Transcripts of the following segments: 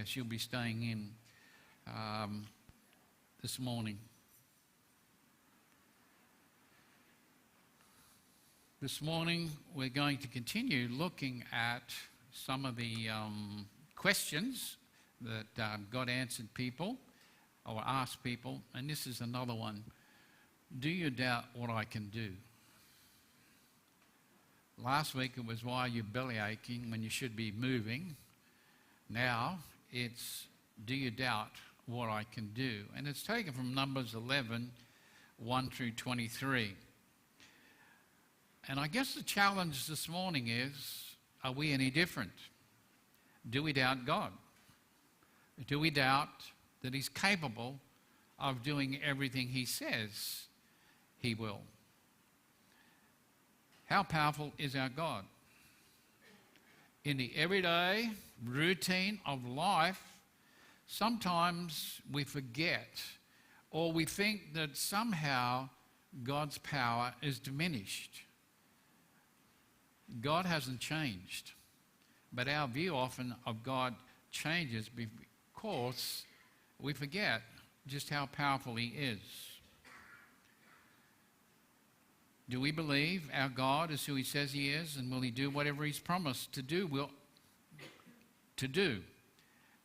she'll be staying in this morning. This morning we're going to continue looking at some of the questions that God answered people or asked people, and this is another one. Do you doubt what I can do? Last week it was, why are you belly aching when you should be moving? Now it's, do you doubt what I can do? And it's taken from Numbers 11, 1 through 23. And I guess the challenge this morning is, are we any different? Do we doubt God? Do we doubt that He's capable of doing everything He says He will? How powerful is our God? In the everyday routine of life, sometimes we forget or we think that somehow God's power is diminished. God hasn't changed, but our view often of God changes because we forget just how powerful He is. Do we believe our God is who He says He is, and will He do whatever He's promised to do?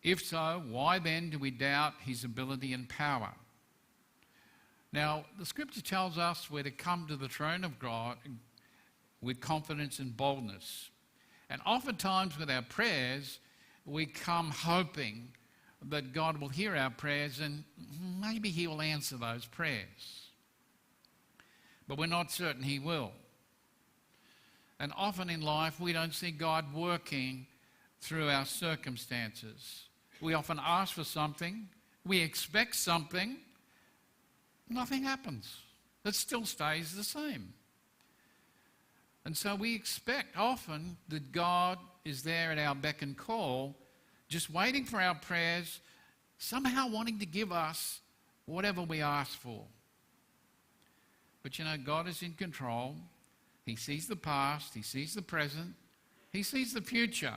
If so, why then do we doubt His ability and power? Now, the Scripture tells us we're to come to the throne of God with confidence and boldness. And oftentimes with our prayers, we come hoping that God will hear our prayers and maybe He will answer those prayers. But we're not certain He will. And often in life, we don't see God working through our circumstances. We often ask for something, we expect something, nothing happens. It still stays the same. And so we expect often that God is there at our beck and call, just waiting for our prayers, somehow wanting to give us whatever we ask for. But you know, God is in control. He sees the past, He sees the present, He sees the future,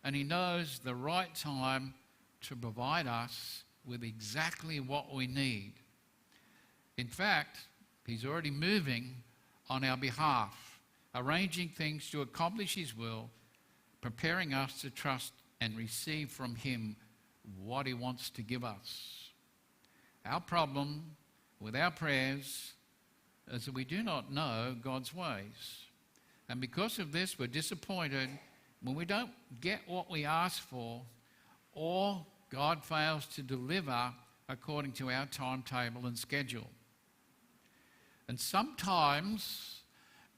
and He knows the right time to provide us with exactly what we need. In fact, He's already moving on our behalf, arranging things to accomplish His will, preparing us to trust and receive from Him what He wants to give us. Our problem with our prayers is that we do not know God's ways. And because of this, we're disappointed when we don't get what we ask for, or God fails to deliver according to our timetable and schedule. And sometimes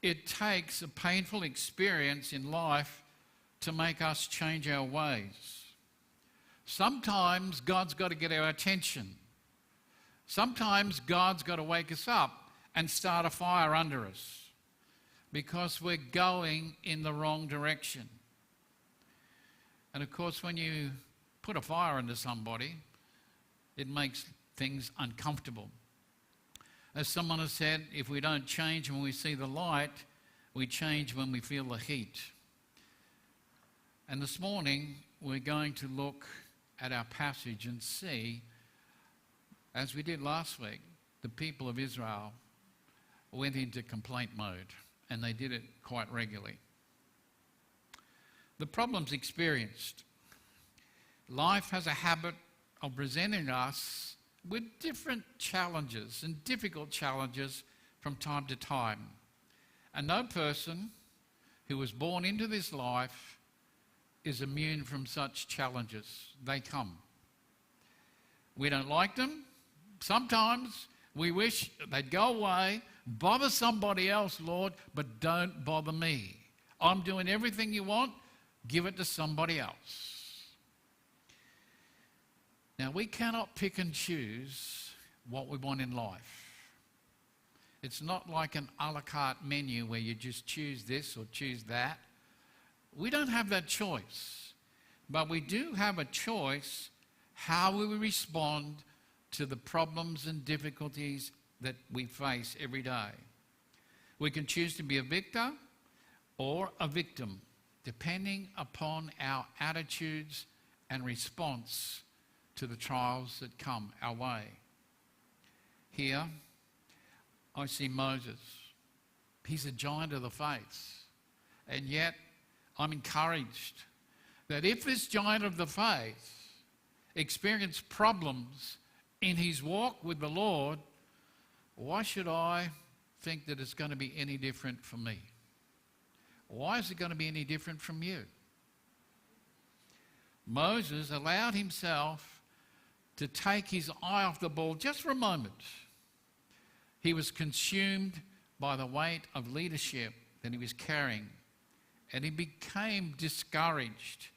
it takes a painful experience in life to make us change our ways. Sometimes God's got to get our attention. Sometimes God's got to wake us up and start a fire under us because we're going in the wrong direction. And of course, when you put a fire under somebody, it makes things uncomfortable. As someone has said, if we don't change when we see the light, we change when we feel the heat. And this morning, we're going to look at our passage and see, as we did last week, the people of Israel went into complaint mode, and they did it quite regularly. The problems experienced. Life has a habit of presenting us with different challenges and difficult challenges from time to time. And no person who was born into this life is immune from such challenges. They come. We don't like them. Sometimes we wish they'd go away. Bother somebody else, Lord, but don't bother me. I'm doing everything you want. Give it to somebody else. Now, we cannot pick and choose what we want in life. It's not like an a la carte menu where you just choose this or choose that. We don't have that choice. But we do have a choice how we will respond to the problems and difficulties that we face every day. We can choose to be a victor or a victim, depending upon our attitudes and response to the trials that come our way. Here, I see Moses. He's a giant of the faith. And yet, I'm encouraged that if this giant of the faith experienced problems in his walk with the Lord, why should I think that it's going to be any different from me? Why is it going to be any different from you? Moses allowed himself to take his eye off the ball just for a moment. He was consumed by the weight of leadership that he was carrying, and he became discouraged.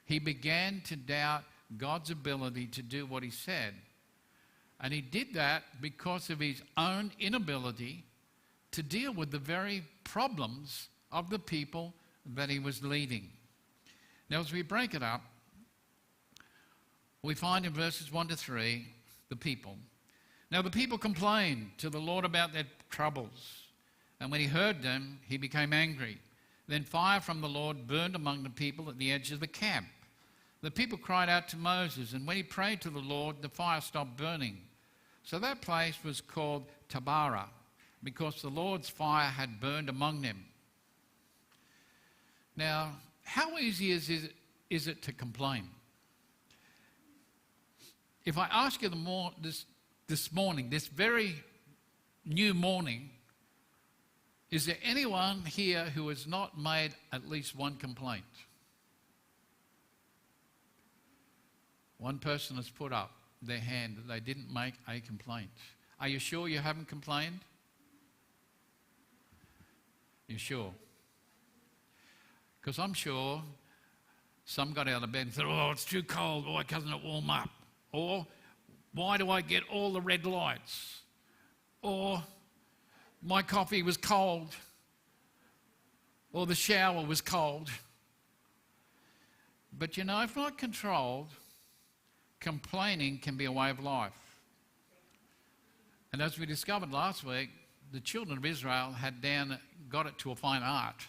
He began to doubt God's ability to do what he said. And he did that because of his own inability to deal with the very problems of the people that he was leading. Now, as we break it up, we find in verses 1 to 3, the people. Now the people complained to the Lord about their troubles, and when he heard them, he became angry. Then fire from the Lord burned among the people at the edge of the camp. The people cried out to Moses, and when he prayed to the Lord, the fire stopped burning. So that place was called Taberah, because the Lord's fire had burned among them. Now, how easy is it to complain? If I ask you this morning, this very new morning, is there anyone here who has not made at least one complaint? One person has put up their hand that they didn't make a complaint. Are you sure you haven't complained? You sure? Because I'm sure some got out of bed and said, oh, it's too cold, why doesn't it warm up? Or, why do I get all the red lights? Or, my coffee was cold. Or the shower was cold. But you know, if not controlled, complaining can be a way of life. And as we discovered last week, the children of Israel had got it to a fine art.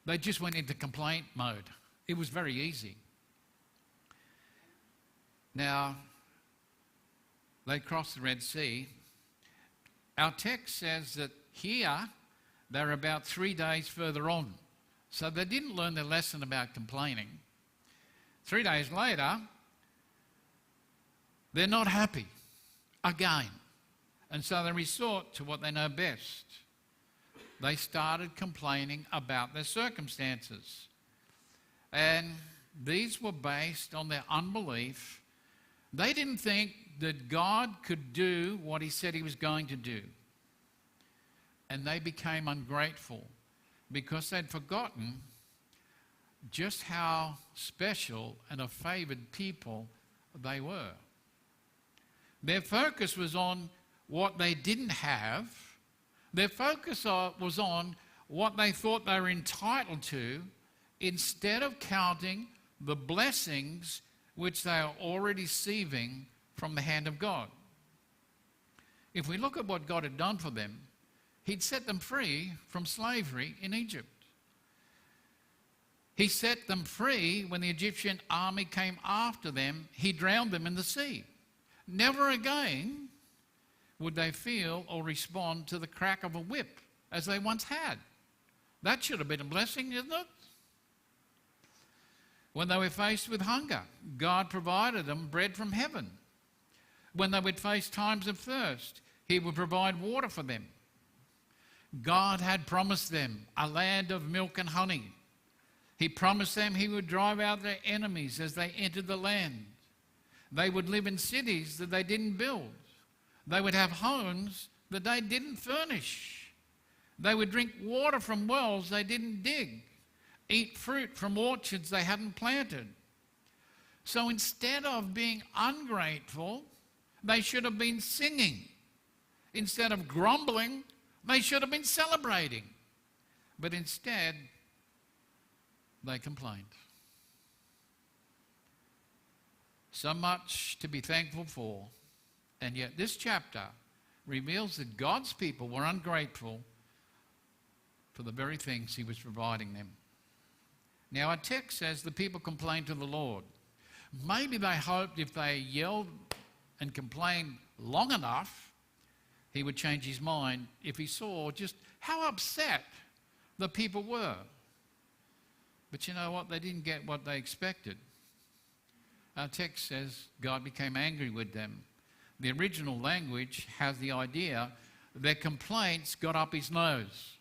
They just went into complaint mode. It was very easy. Now, they crossed the Red Sea. Our text says that here, they're about 3 days further on. So they didn't learn their lesson about complaining. 3 days later, they're not happy again. And so they resort to what they know best. They started complaining about their circumstances. And these were based on their unbelief. They didn't think that God could do what he said he was going to do. And they became ungrateful because they'd forgotten just how special and a favored people they were. Their focus was on what they didn't have. Their focus was on what they thought they were entitled to, instead of counting the blessings which they are already receiving from the hand of God. If we look at what God had done for them, he'd set them free from slavery in Egypt. He set them free when the Egyptian army came after them. He drowned them in the sea. Never again would they feel or respond to the crack of a whip as they once had. That should have been a blessing, isn't it? When they were faced with hunger, God provided them bread from heaven. When they would face times of thirst, he would provide water for them. God had promised them a land of milk and honey. He promised them he would drive out their enemies as they entered the land. They would live in cities that they didn't build. They would have homes that they didn't furnish. They would drink water from wells they didn't dig. Eat fruit from orchards they hadn't planted. So instead of being ungrateful, they should have been singing. Instead of grumbling, they should have been celebrating. But instead, they complained. So much to be thankful for. And yet this chapter reveals that God's people were ungrateful for the very things he was providing them. Now our text says the people complained to the Lord. Maybe they hoped if they yelled and complained long enough, he would change his mind if he saw just how upset the people were. But you know what? They didn't get what they expected. Our text says God became angry with them. The original language has the idea their complaints got up his nose.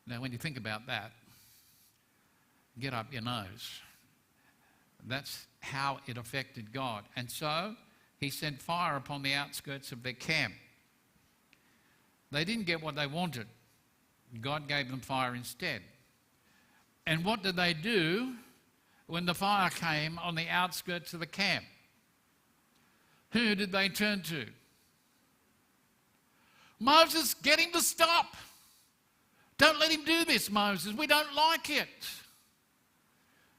Now, when you think about that, get up your nose. That's how it affected God. And so he sent fire upon the outskirts of their camp. They didn't get what they wanted. God gave them fire instead. And what did they do when the fire came on the outskirts of the camp? Who did they turn to? Moses, get him to stop. Don't let him do this, Moses. We don't like it.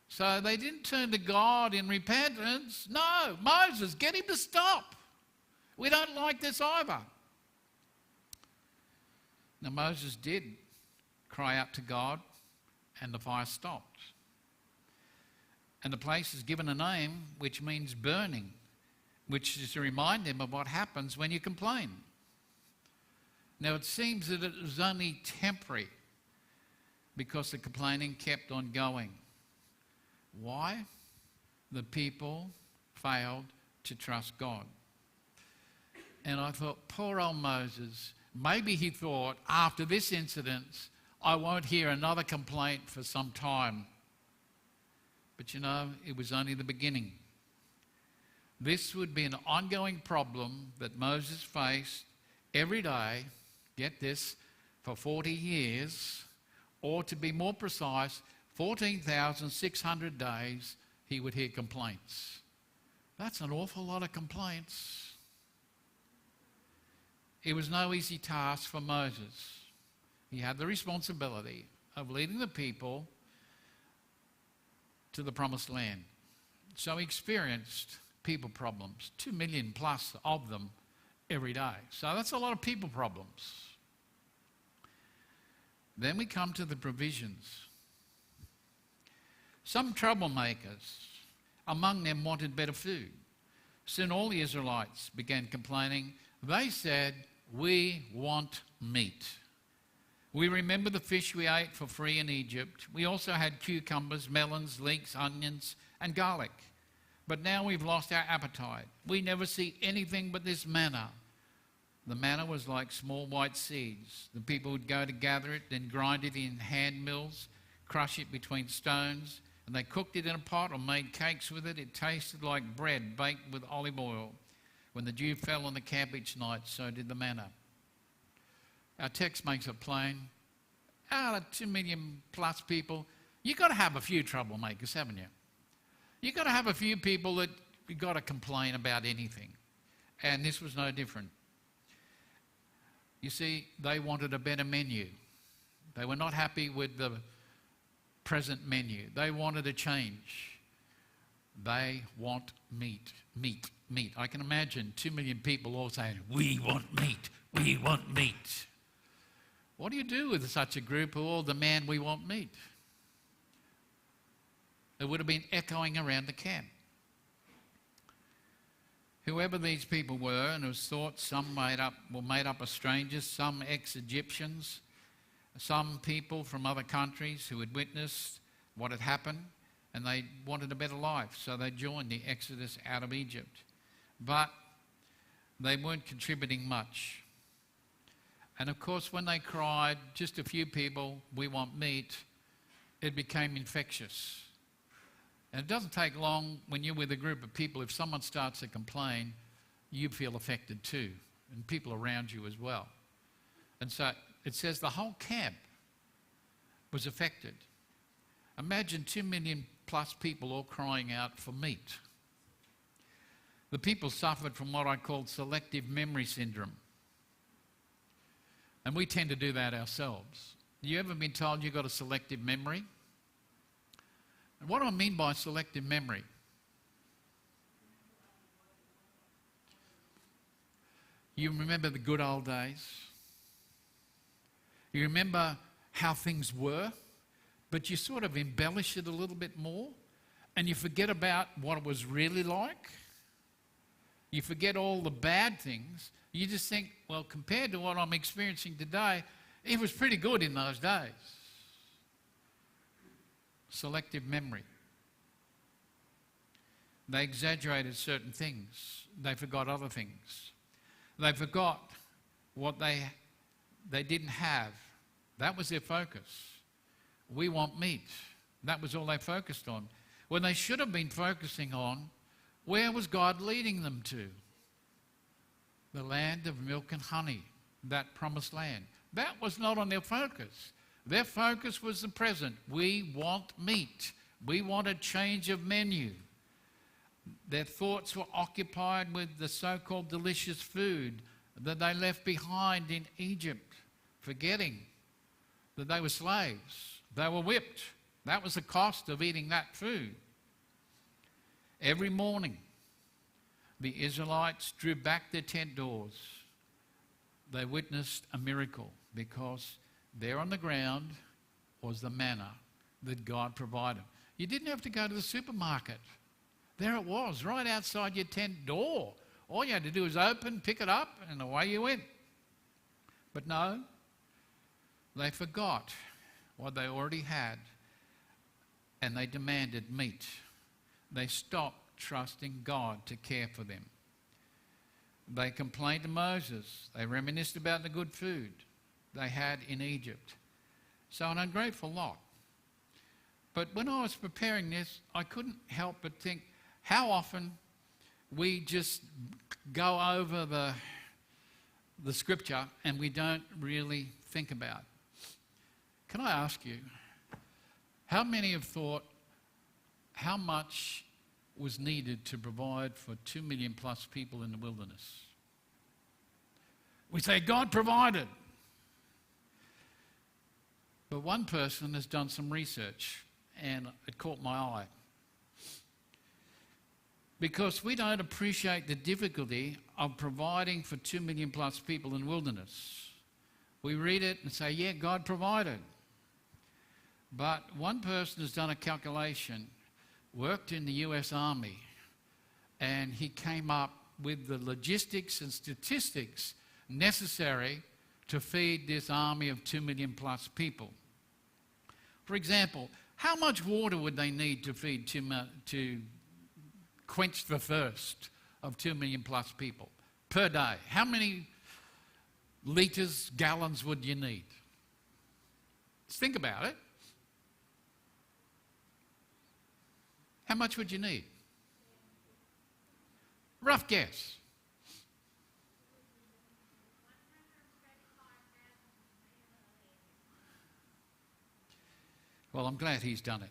So they didn't turn to God in repentance. No, Moses, get him to stop. We don't like this either. Now Moses did cry out to God, and the fire stopped. And the place is given a name which means burning, which is to remind them of what happens when you complain. Now it seems that it was only temporary because the complaining kept on going. Why? The people failed to trust God. And I thought, poor old Moses, maybe he thought, after this incident, I won't hear another complaint for some time. But you know, it was only the beginning. This would be an ongoing problem that Moses faced every day, get this, for 40 years, or to be more precise, 14,600 days he would hear complaints. That's an awful lot of complaints. It was no easy task for Moses. He had the responsibility of leading the people to the promised land. So he experienced people problems, 2 million plus of them every day. So that's a lot of people problems. Then we come to the provisions. Some troublemakers among them wanted better food. Soon all the Israelites began complaining. They said, "We want meat. We remember the fish we ate for free in Egypt. We also had cucumbers, melons, leeks, onions, and garlic. But now we've lost our appetite. We never see anything but this manna." The manna was like small white seeds. The people would go to gather it, then grind it in hand mills, crush it between stones, and they cooked it in a pot or made cakes with it. It tasted like bread baked with olive oil. When the dew fell on the camp each night, so did the manna. Our text makes it plain. Out of 2 million plus people, you've got to have a few troublemakers, haven't you? You've got to have a few people that you've got to complain about anything. And this was no different. You see, they wanted a better menu. They were not happy with the present menu. They wanted a change. They want meat, meat, meat. I can imagine 2 million people all saying, "We want meat, we want meat." What do you do with such a group who all demand we want meat? It would have been echoing around the camp. Whoever these people were, and it was thought some were made up of strangers, some ex-Egyptians, some people from other countries who had witnessed what had happened, and they wanted a better life, so they joined the exodus out of Egypt. But they weren't contributing much. And of course, when they cried, just a few people, "We want meat," it became infectious. And it doesn't take long when you're with a group of people, if someone starts to complain, you feel affected too, and people around you as well. And so it says the whole camp was affected. Imagine 2 million plus people all crying out for meat. The people suffered from what I call selective memory syndrome. And we tend to do that ourselves. You ever been told you've got a selective memory? And what do I mean by selective memory? You remember the good old days. You remember how things were, but you sort of embellish it a little bit more. and you forget about what it was really like. You forget all the bad things. You just think, well, compared to what I'm experiencing today, it was pretty good in those days. Selective memory. They exaggerated certain things. They forgot other things. They forgot what they didn't have. That was their focus. We want meat. That was all they focused on. When they should have been focusing on, where was God leading them to? The land of milk and honey, that promised land. That was not on their focus. Their focus was the present. We want meat. We want a change of menu. Their thoughts were occupied with the so-called delicious food that they left behind in Egypt, forgetting that they were slaves. They were whipped. That was the cost of eating that food. Every morning, the Israelites drew back their tent doors. They witnessed a miracle because there on the ground was the manna that God provided. You didn't have to go to the supermarket. There it was, right outside your tent door. All you had to do was open, pick it up, and away you went. But no, they forgot what they already had, and they demanded meat. They stopped trusting God to care for them. They complained to Moses. They reminisced about the good food they had in Egypt. So an ungrateful lot. But when I was preparing this, I couldn't help but think how often we just go over the scripture and we don't really think about it. Can I ask you, how many have thought how much was needed to provide for 2 million plus people in the wilderness? We say, God provided. But one person has done some research, and it caught my eye. Because we don't appreciate the difficulty of providing for 2 million plus people in the wilderness. We read it and say, yeah, God provided. But one person has done a calculation, worked in the US Army, and he came up with the logistics and statistics necessary to feed this army of 2 million plus people. For example, how much water would they need to feed to quench the thirst of 2 million plus people per day? How many litres, gallons would you need? Let's think about it. How much would you need? Rough guess. Well, I'm glad he's done it.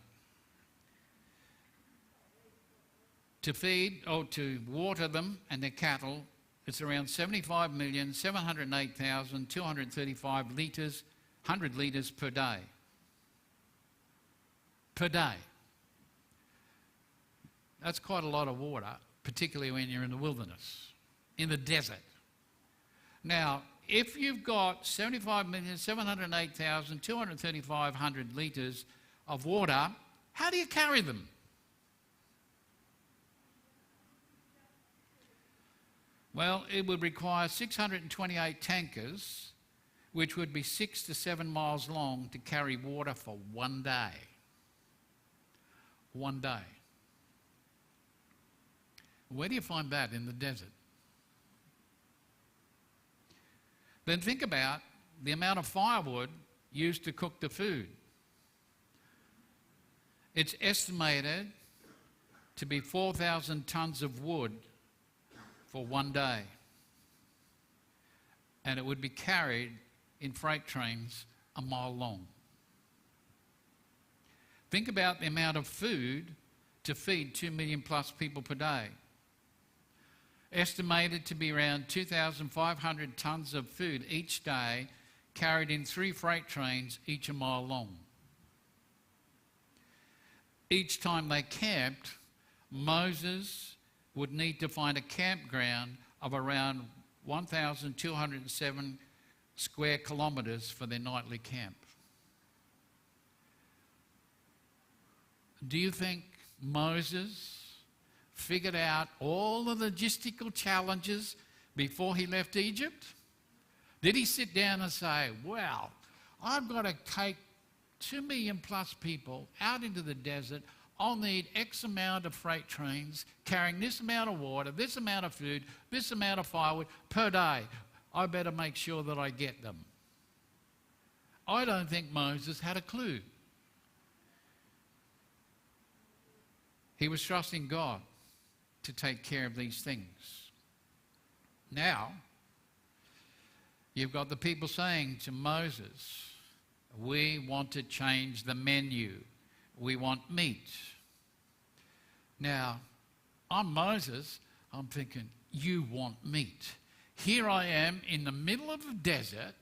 To feed or to water them and their cattle, it's around 75,708,235 litres, 100 litres per day. Per day. That's quite a lot of water, particularly when you're in the wilderness, in the desert. Now, if you've got 75,708,235 litres of water, how do you carry them? Well, it would require 628 tankers, which would be 6 to 7 miles long, to carry water for one day. One day. Where do you find that in the desert? Then think about the amount of firewood used to cook the food. It's estimated to be 4,000 tons of wood for one day. And it would be carried in freight trains a mile long. Think about the amount of food to feed 2 million plus people per day. Estimated to be around 2,500 tons of food each day, carried in 3 freight trains, each a mile long. Each time they camped, Moses would need to find a campground of around 1,207 square kilometres for their nightly camp. Do you think Moses figured out all the logistical challenges before he left Egypt? Did he sit down and say, well, I've got to take 2 million plus people out into the desert. I'll need X amount of freight trains carrying this amount of water, this amount of food, this amount of firewood per day. I better make sure that I get them. I don't think Moses had a clue. He was trusting God to take care of these things. Now, you've got the people saying to Moses, we want to change the menu. We want meat. Now, I'm Moses. I'm thinking, you want meat. Here I am in the middle of a desert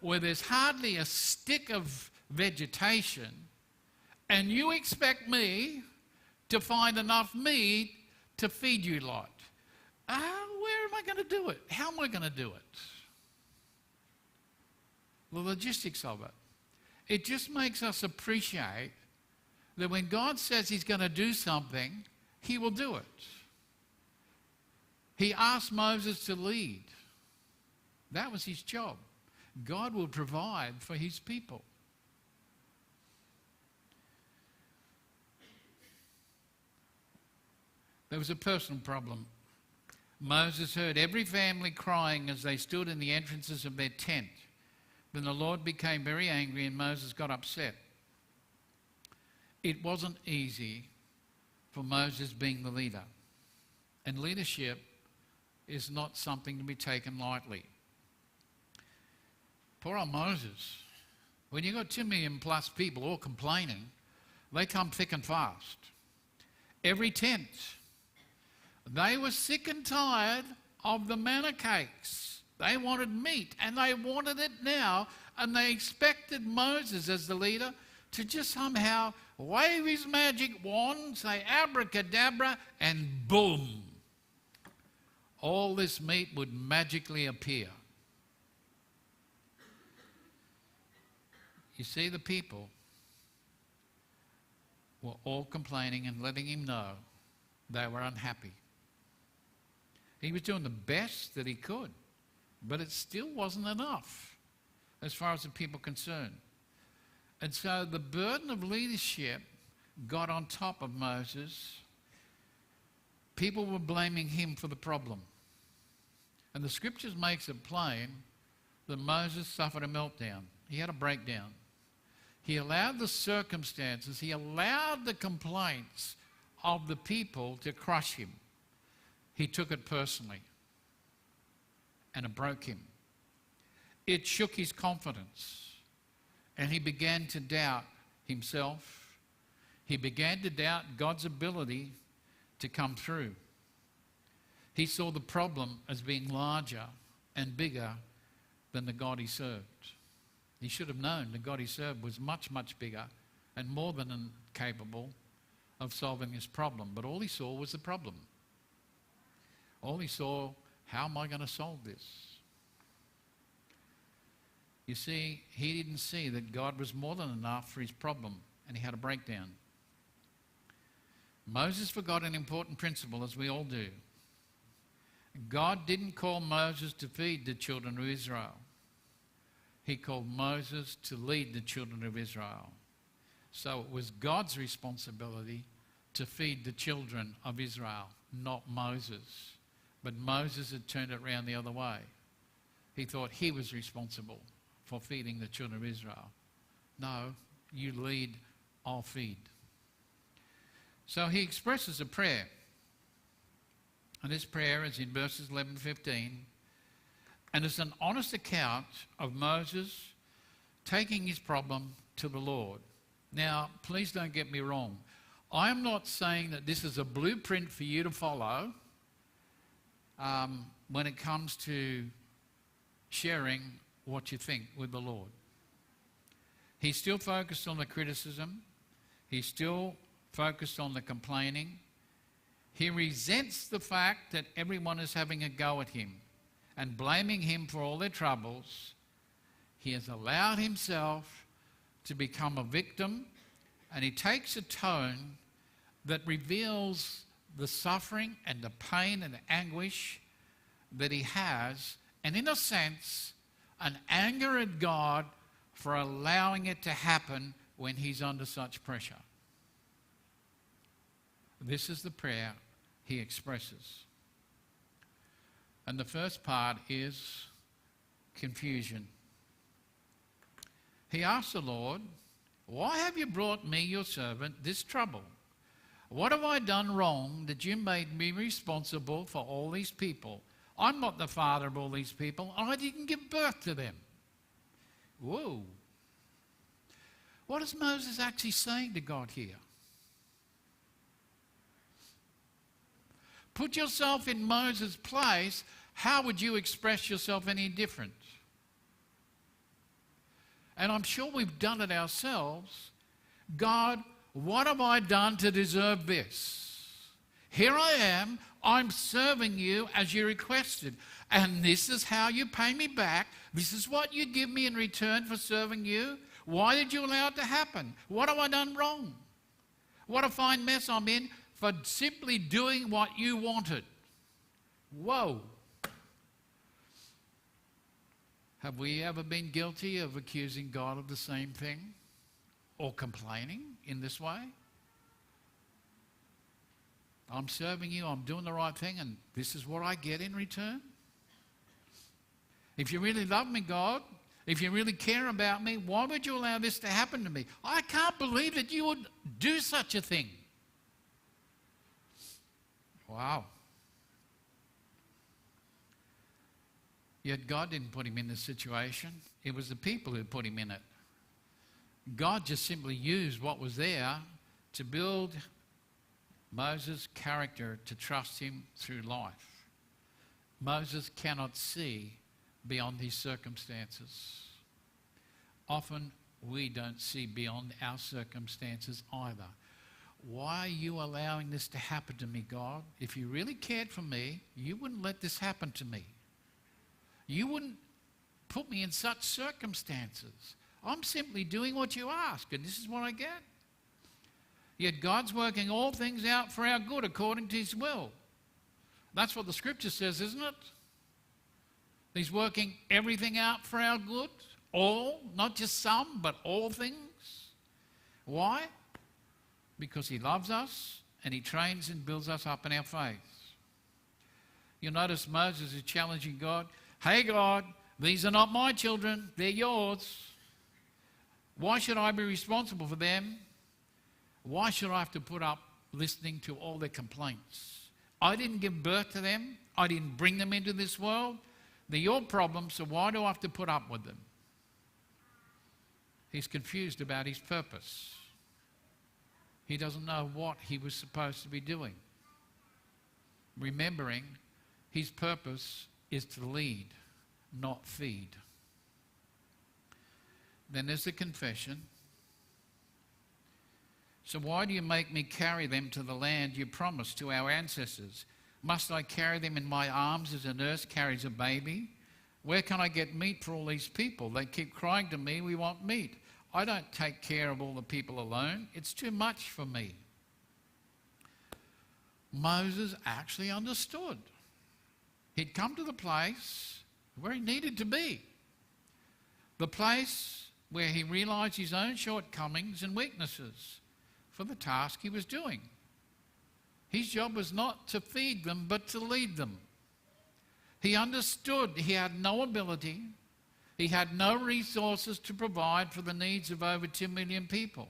where there's hardly a stick of vegetation, and you expect me to find enough meat to feed you lot. Where am I going to do it? How am I going to do it? The logistics of it. It just makes us appreciate that when God says he's going to do something, he will do it. He asked Moses to lead. That was his job. God will provide for his people. There was a personal problem. Moses heard every family crying as they stood in the entrances of their tent. Then the Lord became very angry and Moses got upset. It wasn't easy for Moses being the leader. And leadership is not something to be taken lightly. Poor old Moses. When you've got 2 million plus people all complaining, they come thick and fast. Every tent. They were sick and tired of the manna cakes. They wanted meat, and they wanted it now, and they expected Moses as the leader to just somehow wave his magic wand, say abracadabra, and boom, all this meat would magically appear. You see, the people were all complaining and letting him know they were unhappy. He was doing the best that he could, but it still wasn't enough as far as the people are concerned. And so the burden of leadership got on top of Moses. People were blaming him for the problem. And the scriptures makes it plain that Moses suffered a meltdown. He had a breakdown. He allowed the circumstances, he allowed the complaints of the people to crush him. He took it personally, and it broke him. It shook his confidence, and he began to doubt himself. He began to doubt God's ability to come through. He saw the problem as being larger and bigger than the God he served. He should have known the God he served was much, much bigger and more than capable of solving his problem. But all he saw was the problem. All he saw, how am I going to solve this? You see, he didn't see that God was more than enough for his problem, and he had a breakdown. Moses forgot an important principle, as we all do. God didn't call Moses to feed the children of Israel. He called Moses to lead the children of Israel. So it was God's responsibility to feed the children of Israel, not Moses. But Moses had turned it around the other way. He thought he was responsible for feeding the children of Israel. No, you lead, I'll feed. So he expresses a prayer. And this prayer is in verses 11 to 15. And it's an honest account of Moses taking his problem to the Lord. Now, please don't get me wrong. I'm not saying that this is a blueprint for you to follow when it comes to sharing what you think with the Lord. He's still focused on the criticism. He's still focused on the complaining. He resents the fact that everyone is having a go at him and blaming him for all their troubles. He has allowed himself to become a victim, and he takes a tone that reveals the suffering and the pain and the anguish that he has, and in a sense, an anger at God for allowing it to happen when he's under such pressure. This is the prayer he expresses. And the first part is confusion. He asks the Lord, "Why have you brought me, your servant, this trouble? What have I done wrong that you made me responsible for all these people? I'm not the father of all these people, and I didn't give birth to them." Whoa. What is Moses actually saying to God here? Put yourself in Moses' place. How would you express yourself any different? And I'm sure we've done it ourselves. God, what have I done to deserve this? Here I am. I'm serving you as you requested. And this is how you pay me back. This is what you give me in return for serving you. Why did you allow it to happen? What have I done wrong? What a fine mess I'm in for simply doing what you wanted. Whoa. Have we ever been guilty of accusing God of the same thing? Or complaining in this way? I'm serving you, I'm doing the right thing, and this is what I get in return? If you really love me, God, if you really care about me, why would you allow this to happen to me? I can't believe that you would do such a thing. Wow. Yet God didn't put him in this situation. It was the people who put him in it. God just simply used what was there to build Moses' character to trust him through life. Moses cannot see beyond his circumstances. Often we don't see beyond our circumstances either. Why are you allowing this to happen to me, God? If you really cared for me, you wouldn't let this happen to me. You wouldn't put me in such circumstances. I'm simply doing what you ask, and this is what I get. Yet God's working all things out for our good according to his will. That's what the scripture says, isn't it? He's working everything out for our good. All, not just some, but all things. Why? Because he loves us and he trains and builds us up in our faith. You'll notice Moses is challenging God. Hey God, these are not my children, they're yours. Why should I be responsible for them? Why should I have to put up listening to all their complaints? I didn't give birth to them. I didn't bring them into this world. They're your problems, so why do I have to put up with them? He's confused about his purpose. He doesn't know what he was supposed to be doing. Remembering his purpose is to lead, not feed. Then there's the confession. So why do you make me carry them to the land you promised to our ancestors? Must I carry them in my arms as a nurse carries a baby? Where can I get meat for all these people? They keep crying to me, we want meat. I don't take care of all the people alone. It's too much for me. Moses actually understood. He'd come to the place where he needed to be. The place where he realized his own shortcomings and weaknesses for the task he was doing. His job was not to feed them, but to lead them. He understood he had no ability. He had no resources to provide for the needs of over 2 million people.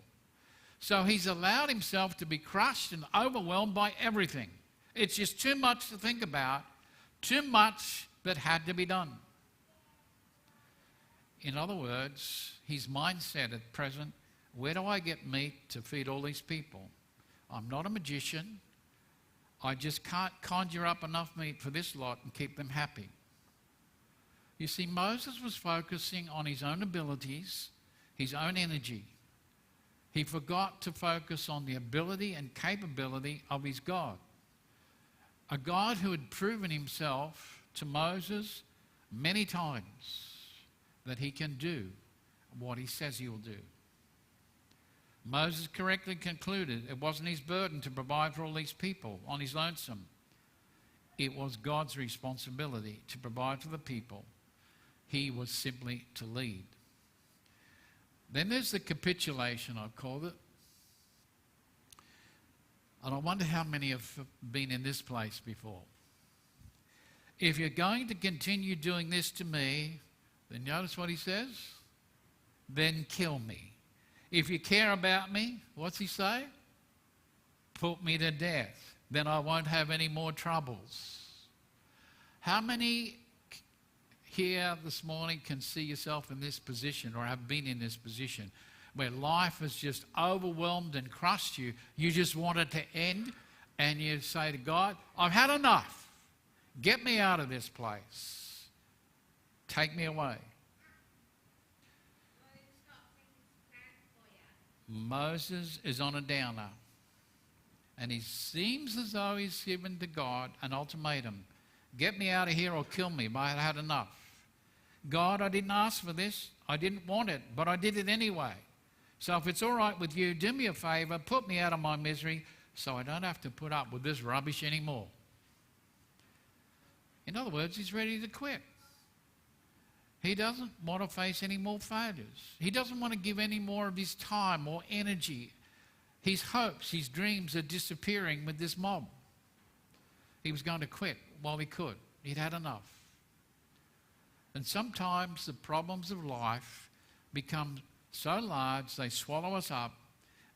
So he's allowed himself to be crushed and overwhelmed by everything. It's just too much to think about, too much that had to be done. In other words, his mindset at present, where do I get meat to feed all these people? I'm not a magician. I just can't conjure up enough meat for this lot and keep them happy. You see, Moses was focusing on his own abilities, his own energy. He forgot to focus on the ability and capability of his God. A God who had proven himself to Moses many times that he can do what he says he will do. Moses correctly concluded it wasn't his burden to provide for all these people on his lonesome. It was God's responsibility to provide for the people. He was simply to lead. Then there's the capitulation, I've called it. And I wonder how many have been in this place before. If you're going to continue doing this to me, then notice what he says? Then kill me. If you care about me, what's he say? Put me to death. Then I won't have any more troubles. How many here this morning can see yourself in this position or have been in this position where life has just overwhelmed and crushed you? You just want it to end and you say to God, I've had enough. Get me out of this place. Take me away. Moses is on a downer. And he seems as though he's given to God an ultimatum. Get me out of here or kill me, but I had enough. God, I didn't ask for this. I didn't want it, but I did it anyway. So if it's all right with you, do me a favor, put me out of my misery so I don't have to put up with this rubbish anymore. In other words, he's ready to quit. He doesn't want to face any more failures. He doesn't want to give any more of his time or energy. His hopes, his dreams are disappearing with this mob. He was going to quit while he could. He'd had enough. And sometimes the problems of life become so large they swallow us up,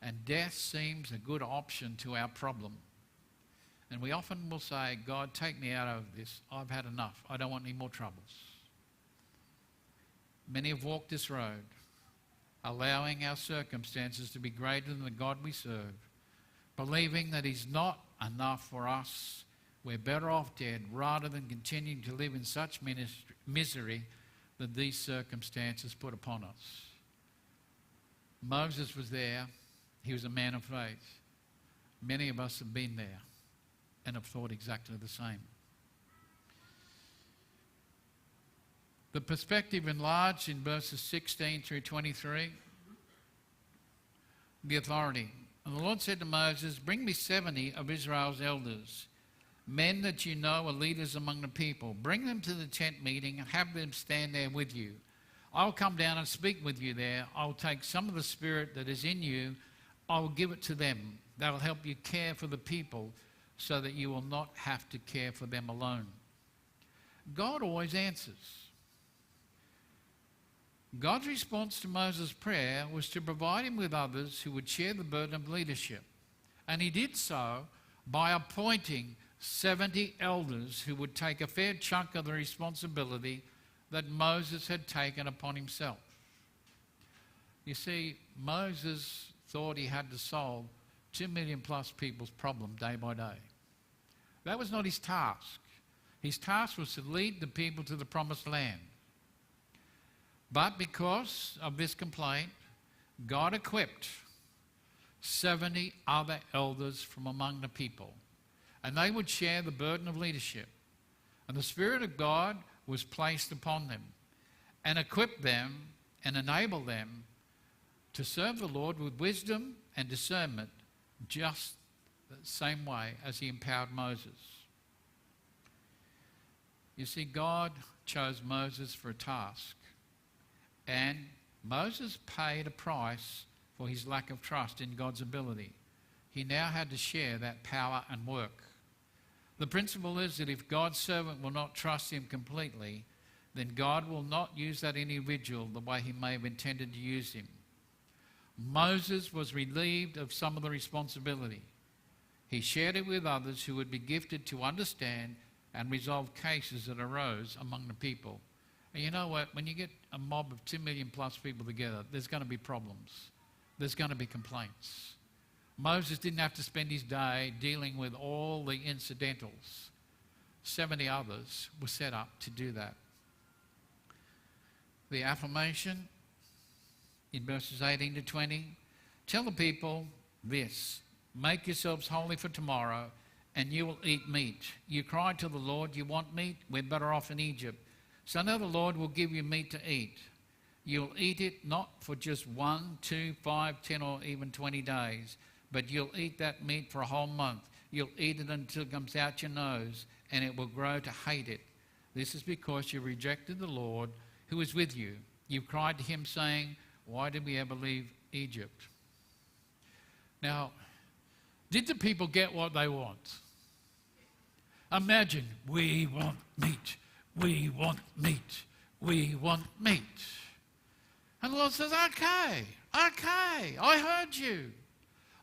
and death seems a good option to our problem. And we often will say, God, take me out of this. I've had enough. I don't want any more troubles. Many have walked this road, allowing our circumstances to be greater than the God we serve, believing that he's not enough for us. We're better off dead rather than continuing to live in such misery that these circumstances put upon us. Moses was there. He was a man of faith. Many of us have been there and have thought exactly the same. The perspective enlarged in verses 16 through 23. The authority. And the Lord said to Moses, bring me 70 of Israel's elders, men that you know are leaders among the people. Bring them to the tent meeting and have them stand there with you. I'll come down and speak with you there. I'll take some of the spirit that is in you. I will give it to them. That will help you care for the people so that you will not have to care for them alone. God always answers. God's response to Moses' prayer was to provide him with others who would share the burden of leadership. And he did so by appointing 70 elders who would take a fair chunk of the responsibility that Moses had taken upon himself. You see, Moses thought he had to solve 2 million plus people's problem day by day. That was not his task. His task was to lead the people to the promised land. But because of this complaint, God equipped 70 other elders from among the people, and they would share the burden of leadership. And the Spirit of God was placed upon them and equipped them and enabled them to serve the Lord with wisdom and discernment, just the same way as he empowered Moses. You see, God chose Moses for a task. And Moses paid a price for his lack of trust in God's ability. He now had to share that power and work. The principle is that if God's servant will not trust him completely, then God will not use that individual the way he may have intended to use him. Moses was relieved of some of the responsibility. He shared it with others who would be gifted to understand and resolve cases that arose among the people. And you know what? When you get a mob of 2 million plus people together, there's going to be problems. There's going to be complaints. Moses didn't have to spend his day dealing with all the incidentals. 70 others were set up to do that. The affirmation in verses 18 to 20, tell the people this, make yourselves holy for tomorrow, and you will eat meat. You cried to the Lord, you want meat? We're better off in Egypt. So now the Lord will give you meat to eat. You'll eat it not for just 1, 2, 5, 10, or even 20 days, but you'll eat that meat for a whole month. You'll eat it until it comes out your nose, and it will grow to hate it. This is because you rejected the Lord who is with you. You cried to him saying, why did we ever leave Egypt? Now, did the people get what they want? Imagine, we want meat, we want meat, we want meat. And the Lord says, okay, I heard you.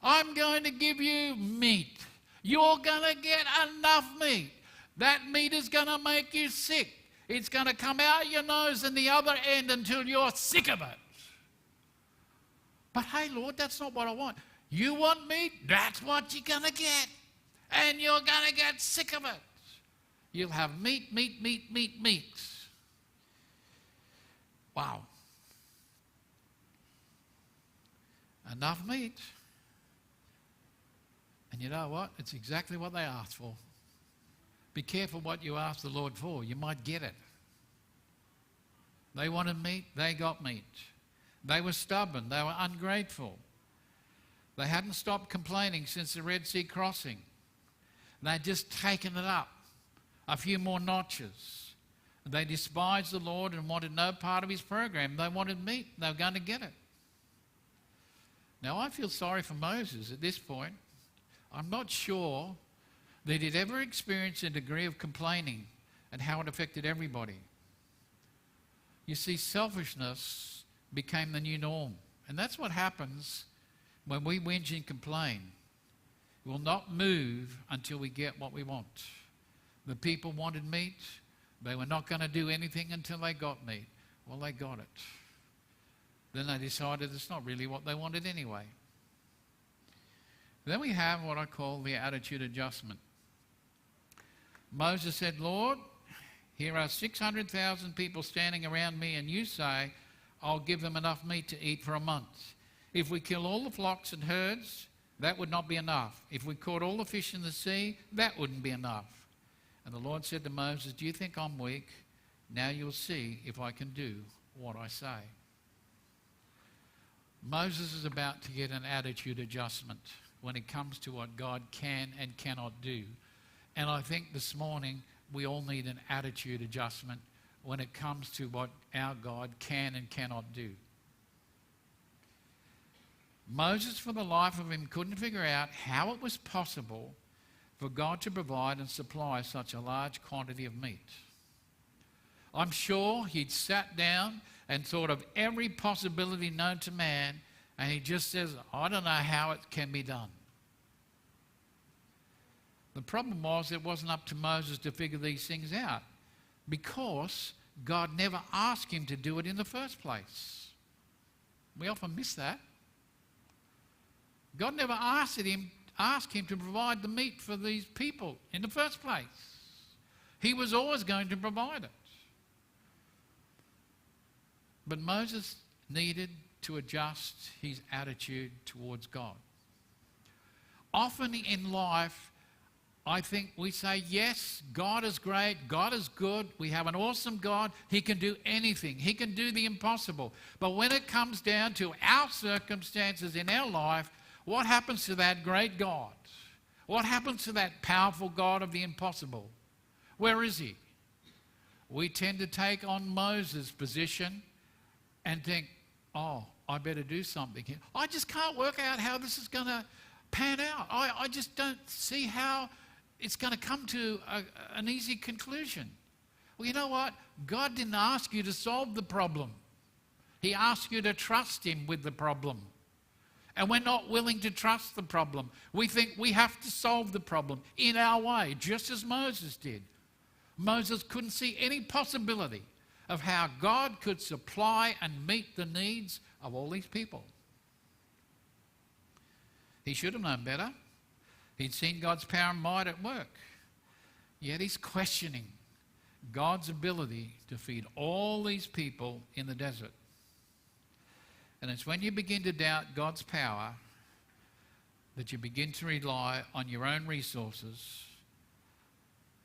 I'm going to give you meat. You're going to get enough meat. That meat is going to make you sick. It's going to come out your nose and the other end until you're sick of it. But hey, Lord, that's not what I want. You want meat? That's what you're going to get. And you're going to get sick of it. You'll have meat. Wow. Enough meat. And you know what? It's exactly what they asked for. Be careful what you ask the Lord for. You might get it. They wanted meat. They got meat. They were stubborn. They were ungrateful. They hadn't stopped complaining since the Red Sea crossing. They'd just taken it up a few more notches. They despised the Lord and wanted no part of his program. They wanted meat. They were going to get it. Now, I feel sorry for Moses at this point. I'm not sure that he'd ever experienced a degree of complaining and how it affected everybody. You see, selfishness became the new norm. And that's what happens when we whinge and complain. We'll not move until we get what we want. The people wanted meat. They were not going to do anything until they got meat. Well, they got it. Then they decided it's not really what they wanted anyway. Then we have what I call the attitude adjustment. Moses said, Lord, here are 600,000 people standing around me, and you say, I'll give them enough meat to eat for a month. If we kill all the flocks and herds, that would not be enough. If we caught all the fish in the sea, that wouldn't be enough. And the Lord said to Moses, do you think I'm weak? Now you'll see if I can do what I say. Moses is about to get an attitude adjustment when it comes to what God can and cannot do. And I think this morning we all need an attitude adjustment when it comes to what our God can and cannot do. Moses, for the life of him, couldn't figure out how it was possible for God to provide and supply such a large quantity of meat. I'm sure he'd sat down and thought of every possibility known to man, and he just says, I don't know how it can be done. The problem was it wasn't up to Moses to figure these things out, because God never asked him to do it in the first place. We often miss that. God never asked him to provide the meat for these people in the first place. He was always going to provide it. But Moses needed to adjust his attitude towards God. Often in life, I think we say, yes, God is great, God is good, we have an awesome God, he can do anything, he can do the impossible. But when it comes down to our circumstances in our life, what happens to that great God? What happens to that powerful God of the impossible? Where is he? We tend to take on Moses' position and think, oh, I better do something here. I just can't work out how this is going to pan out. I just don't see how it's going to come to an easy conclusion. Well, you know what? God didn't ask you to solve the problem. He asked you to trust him with the problem. And we're not willing to trust the problem. We think we have to solve the problem in our way, just as Moses did. Moses couldn't see any possibility of how God could supply and meet the needs of all these people. He should have known better. He'd seen God's power and might at work. Yet he's questioning God's ability to feed all these people in the desert. And it's when you begin to doubt God's power that you begin to rely on your own resources,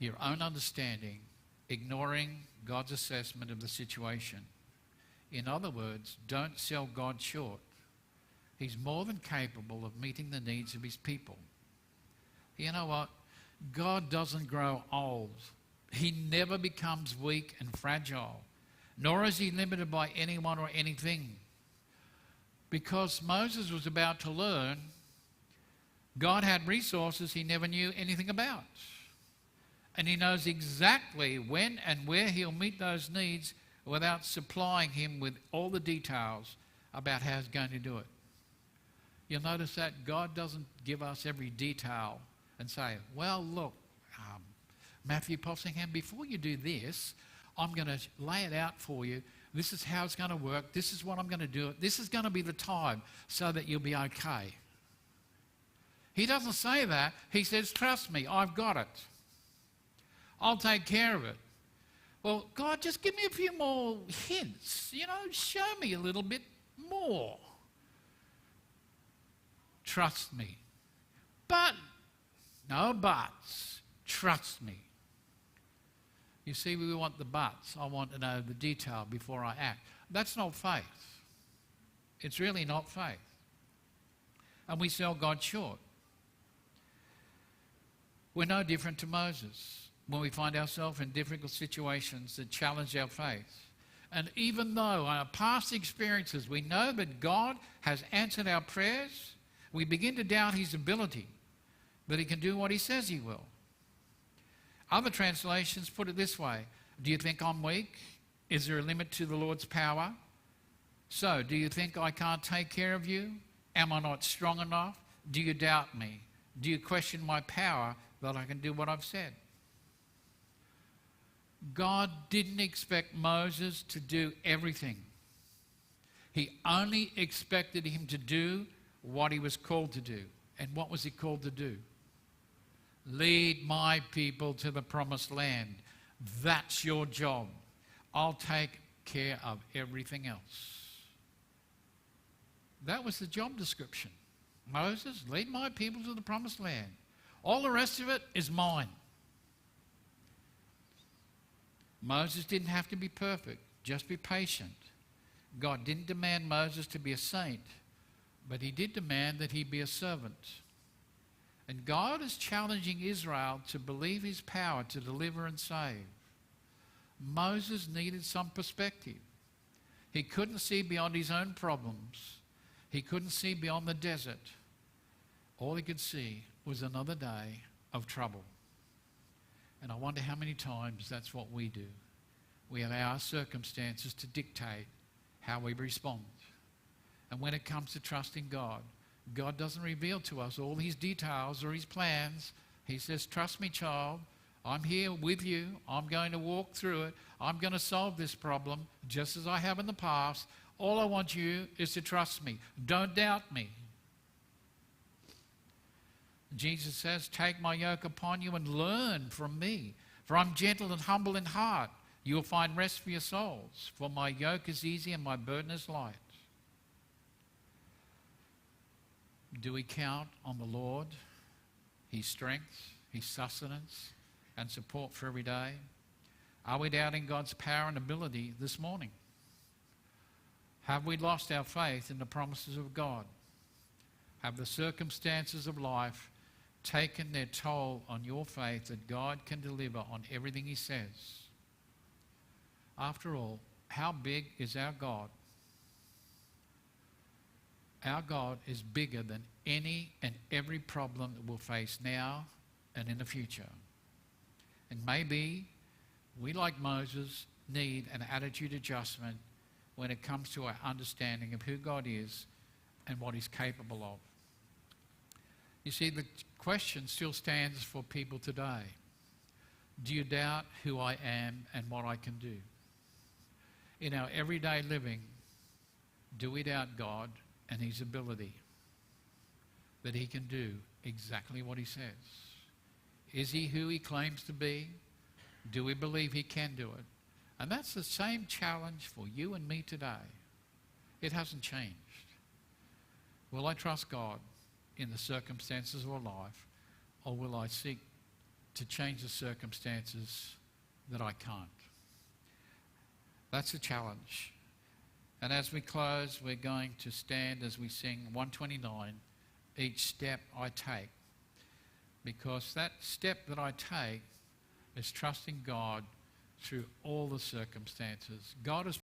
your own understanding, ignoring God's assessment of the situation. In other words, don't sell God short. He's more than capable of meeting the needs of his people. You know what? God doesn't grow old. He never becomes weak and fragile, nor is he limited by anyone or anything. Because Moses was about to learn, God had resources he never knew anything about. And he knows exactly when and where he'll meet those needs without supplying him with all the details about how he's going to do it. You'll notice that God doesn't give us every detail and say, well, look, Matthew Possingham, before you do this, I'm going to lay it out for you. This is how it's going to work. This is what I'm going to do. This is going to be the time so that you'll be okay. He doesn't say that. He says, trust me, I've got it. I'll take care of it. Well, God, just give me a few more hints. Show me a little bit more. Trust me. But, no buts. Trust me. You see, we want the buts. I want to know the detail before I act. That's not faith. It's really not faith. And we sell God short. We're no different to Moses when we find ourselves in difficult situations that challenge our faith. And even though in our past experiences we know that God has answered our prayers, we begin to doubt his ability, that he can do what he says he will. Other translations put it this way: do you think I'm weak? Is there a limit to the Lord's power? So, do you think I can't take care of you? Am I not strong enough? Do you doubt me? Do you question my power that I can do what I've said? God didn't expect Moses to do everything. He only expected him to do what he was called to do. And what was he called to do? Lead my people to the promised land. That's your job. I'll take care of everything else. That was the job description. Moses, lead my people to the promised land. All the rest of it is mine. Moses didn't have to be perfect, just be patient. God didn't demand Moses to be a saint, but he did demand that he be a servant. And God is challenging Israel to believe his power to deliver and save. Moses needed some perspective. He couldn't see beyond his own problems. He couldn't see beyond the desert. All he could see was another day of trouble. And I wonder how many times that's what we do. We allow our circumstances to dictate how we respond. And when it comes to trusting God, God doesn't reveal to us all his details or his plans. He says, trust me, child. I'm here with you. I'm going to walk through it. I'm going to solve this problem just as I have in the past. All I want you is to trust me. Don't doubt me. Jesus says, take my yoke upon you and learn from me. For I'm gentle and humble in heart. You will find rest for your souls. For my yoke is easy and my burden is light. Do we count on the Lord, his strength, his sustenance, and support for every day? Are we doubting God's power and ability this morning? Have we lost our faith in the promises of God? Have the circumstances of life taken their toll on your faith that God can deliver on everything he says? After all, how big is our God? Our God is bigger than any and every problem that we'll face now and in the future. And maybe we, like Moses, need an attitude adjustment when it comes to our understanding of who God is and what he's capable of. You see, the question still stands for people today. Do you doubt who I am and what I can do? In our everyday living, do we doubt God and his ability that he can do exactly what he says? Is he who he claims to be? Do we believe he can do it? And that's the same challenge for you and me today. It hasn't changed. Will I trust God in the circumstances of life, or will I seek to change the circumstances that I can't? That's the challenge. And as we close, we're going to stand as we sing 129, Each Step I Take. Because that step that I take is trusting God through all the circumstances. God has